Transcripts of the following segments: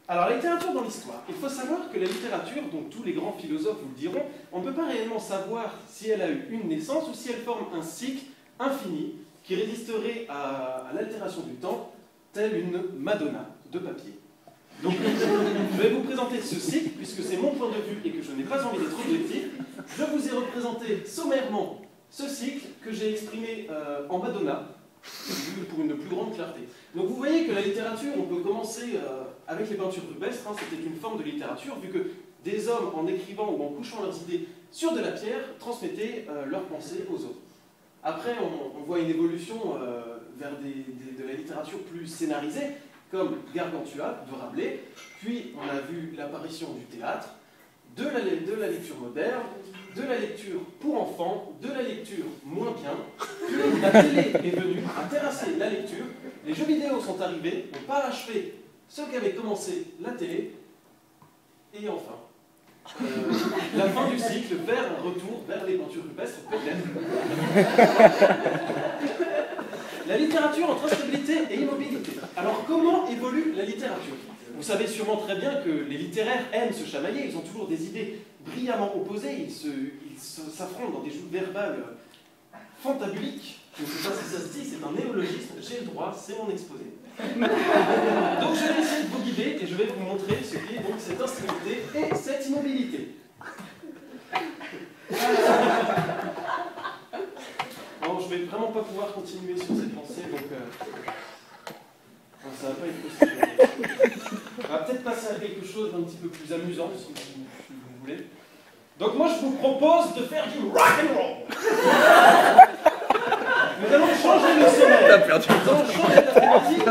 Alors, la littérature dans l'histoire. Il faut savoir que la littérature, dont tous les grands philosophes vous le diront, on ne peut pas réellement savoir si elle a eu une naissance ou si elle forme un cycle infini qui résisterait à l'altération du temps, telle une Madonna de papier. Donc, je vais vous présenter ce cycle, puisque c'est mon point de vue et que je n'ai pas envie d'être objectif. Je vous ai représenté sommairement ce cycle que j'ai exprimé en Madonna, pour une plus grande clarté. Donc vous voyez que la littérature, on peut commencer avec les peintures rupestres, hein, c'était une forme de littérature, vu que des hommes, en écrivant ou en couchant leurs idées sur de la pierre, transmettaient leurs pensées aux autres. Après, on voit une évolution vers de la littérature plus scénarisée, comme Gargantua de Rabelais, puis on a vu l'apparition du théâtre, de la lecture moderne, de la lecture pour enfants, de la lecture moins bien, puis la télé est venue à terrasser la lecture, les jeux vidéo sont arrivés, ont parachevé ce qu'avait commencé la télé, et enfin, la fin du cycle vers un retour vers les peintures rupestres, peut-être. La littérature entre instabilité et immobilité. Alors comment évolue la littérature? Vous savez sûrement très bien que les littéraires aiment se chamailler, ils ont toujours des idées brillamment opposées, ils s'affrontent dans des joutes verbales fantabuliques. Je ne sais pas si ça se dit, c'est un néologisme, j'ai le droit, c'est mon exposé. Donc je vais essayer de vous guider et je vais vous montrer ce qu'est donc cette instabilité et cette immobilité. Alors je ne vais vraiment pas pouvoir continuer sur cette pensée, donc ça ne va pas être possible. On va peut-être passer à quelque chose d'un petit peu plus amusant, si vous voulez. Donc moi je vous propose de faire du rock'n'roll. Nous allons changer le sommaire. Nous allons changer la thématique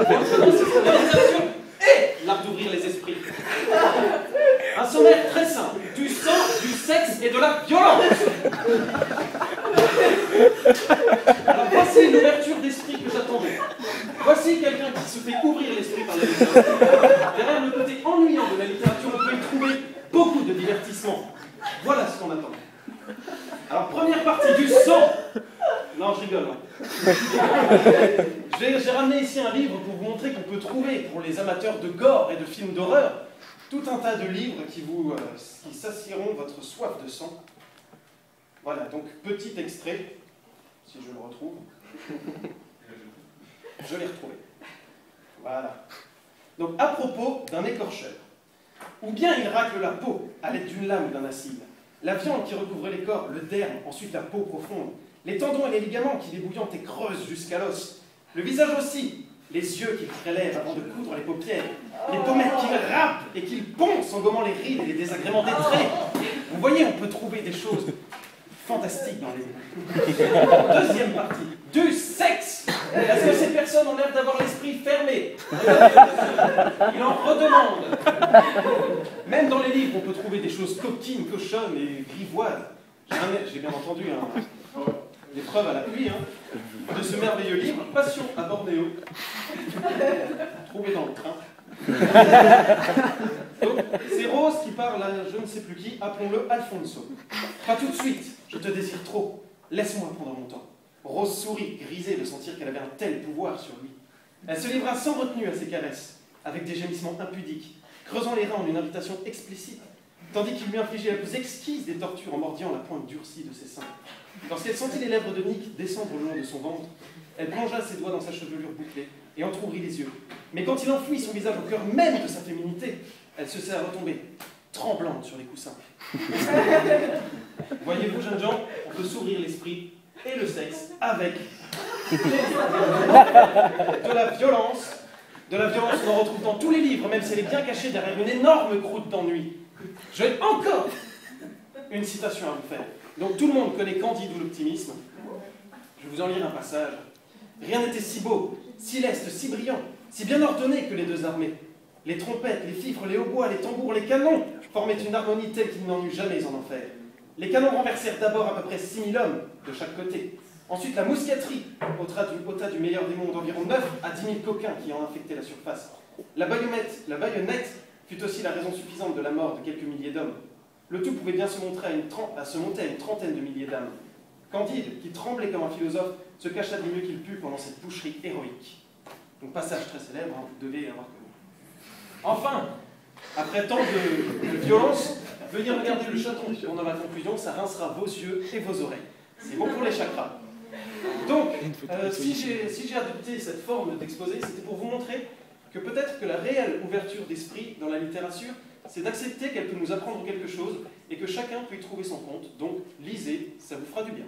et l'art d'ouvrir les esprits. Un sommaire très simple. Du sang, du sexe et de la violence. Alors voici l'ouverture d'esprit que j'attendais. Voici quelqu'un qui se fait ouvrir l'esprit par la littérature. Derrière le côté ennuyant de la littérature, on peut y trouver beaucoup de divertissement. Voilà ce qu'on attend. Alors première partie, du sang. Non, je rigole. J'ai ramené ici un livre pour vous montrer qu'on peut trouver, pour les amateurs de gore et de films d'horreur, tout un tas de livres qui satisfieront votre soif de sang. Voilà, donc petit extrait, si je le retrouve. Je l'ai retrouvé. Voilà. Donc, à propos d'un écorcheur. Ou bien il racle la peau à l'aide d'une lame ou d'un acide. La viande qui recouvre les corps, le derme, ensuite la peau profonde. Les tendons et les ligaments qui débouillantent et creusent jusqu'à l'os. Le visage aussi. Les yeux qu'il prélève avant de coudre les paupières. Les pommettes qu'il râpe et qu'il ponce en gommant les rides et les désagréments des traits. Vous voyez, on peut trouver des choses fantastiques dans les... Deuxième partie. Du sexe. Parce que ces personnes ont l'air d'avoir l'esprit fermé. Il en redemande. Même dans les livres, on peut trouver des choses coquines, cochonnes et grivoises. J'ai bien entendu des preuves à l'appui de ce merveilleux livre, Passion à Bornéo, trouvé dans le train. Donc, c'est Rose qui parle à je ne sais plus qui, appelons-le Alfonso. Pas tout de suite, je te désire trop. Laisse-moi prendre mon temps. Rose sourit, grisée de sentir qu'elle avait un tel pouvoir sur lui. Elle se livra sans retenue à ses caresses, avec des gémissements impudiques, creusant les reins en une invitation explicite, tandis qu'il lui infligeait la plus exquise des tortures en mordillant la pointe durcie de ses seins. Lorsqu'elle sentit les lèvres de Nick descendre le long de son ventre, elle plongea ses doigts dans sa chevelure bouclée et entrouvrit les yeux. Mais quand il enfouit son visage au cœur même de sa féminité, elle se sert à retomber, tremblante sur les coussins. Voyez-vous, jeunes gens, on peut s'ouvrir l'esprit et le sexe avec de la violence. De la violence, on en retrouve dans tous les livres, même si elle est bien cachée derrière une énorme croûte d'ennui. J'ai encore une citation à vous faire. Donc tout le monde connaît Candide ou l'optimisme. Je vais vous en lire un passage. Rien n'était si beau, si leste, si brillant, si bien ordonné que les deux armées. Les trompettes, les fifres, les hautbois, les tambours, les canons formaient une harmonie telle qu'il n'en eut jamais en enfer. Les canons renversèrent d'abord à peu près 6000 hommes de chaque côté. Ensuite, la mousqueterie ôta du meilleur des mondes environ 9 à 10 000 coquins qui en infectaient la surface. La baïonnette fut aussi la raison suffisante de la mort de quelques milliers d'hommes. Le tout pouvait bien se monter à une trentaine de milliers d'âmes. Candide, qui tremblait comme un philosophe, se cacha du mieux qu'il put pendant cette boucherie héroïque. Donc passage très célèbre, vous devez avoir connu. Enfin, Après tant de violence, veuillez regarder le chaton pendant la conclusion, ça rincera vos yeux et vos oreilles. C'est bon pour les chakras. Donc, si j'ai adopté cette forme d'exposé, c'était pour vous montrer que peut-être que la réelle ouverture d'esprit dans la littérature, c'est d'accepter qu'elle peut nous apprendre quelque chose et que chacun peut y trouver son compte. Donc, lisez, ça vous fera du bien.